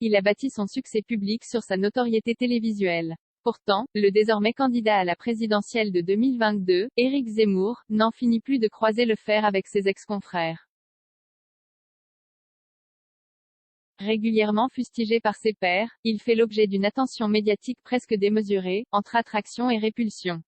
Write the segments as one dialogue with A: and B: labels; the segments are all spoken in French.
A: il a bâti son succès public sur sa notoriété télévisuelle. Pourtant, le désormais candidat à la présidentielle de 2022, Éric Zemmour, n'en finit plus de croiser le fer avec ses ex-confrères. Régulièrement fustigé par ses pairs, il fait l'objet d'une attention médiatique presque démesurée, entre attraction et répulsion.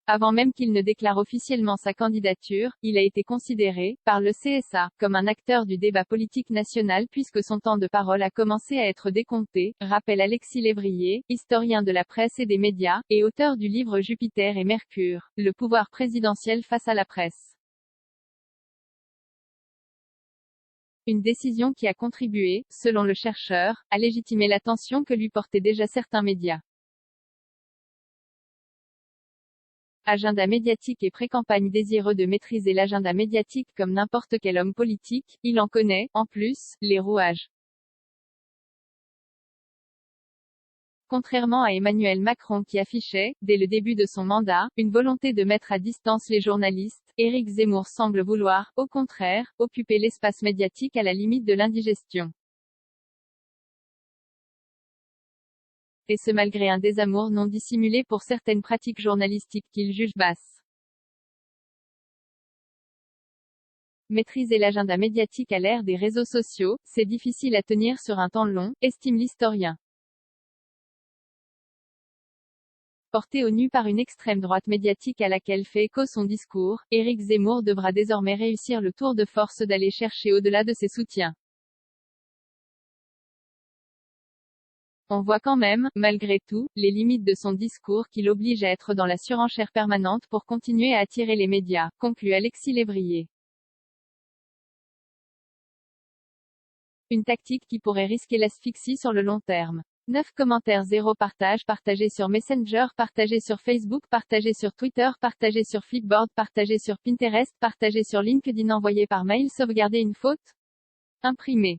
A: Avant même qu'il ne déclare officiellement sa candidature, il a été considéré, par le CSA, comme un acteur du débat politique national puisque son temps de parole a commencé à être décompté, rappelle Alexis Lévrier, historien de la presse et des médias, et auteur du livre Jupiter et Mercure, le pouvoir présidentiel face à la presse. Une décision qui a contribué, selon le chercheur, à légitimer l'attention que lui portaient déjà certains médias. Agenda médiatique et pré-campagne. Désireux de maîtriser l'agenda médiatique comme n'importe quel homme politique, il en connaît, en plus, les rouages. Contrairement à Emmanuel Macron qui affichait, dès le début de son mandat, une volonté de mettre à distance les journalistes, Éric Zemmour semble vouloir, au contraire, occuper l'espace médiatique à la limite de l'indigestion. Et ce malgré un désamour non dissimulé pour certaines pratiques journalistiques qu'il juge basses. Maîtriser l'agenda médiatique à l'ère des réseaux sociaux, c'est difficile à tenir sur un temps long, estime l'historien. Porté au nu par une extrême droite médiatique à laquelle fait écho son discours, Éric Zemmour devra désormais réussir le tour de force d'aller chercher au-delà de ses soutiens. On voit quand même, malgré tout, les limites de son discours qui l'oblige à être dans la surenchère permanente pour continuer à attirer les médias, conclut Alexis Lévrier. Une tactique qui pourrait risquer l'asphyxie sur le long terme. 9 commentaires, 0 partage, partagé sur Messenger, partagé sur Facebook, partagé sur Twitter, partagé sur Flipboard, partagé sur Pinterest, partagé sur LinkedIn, envoyé par mail, sauvegarder une faute, imprimé.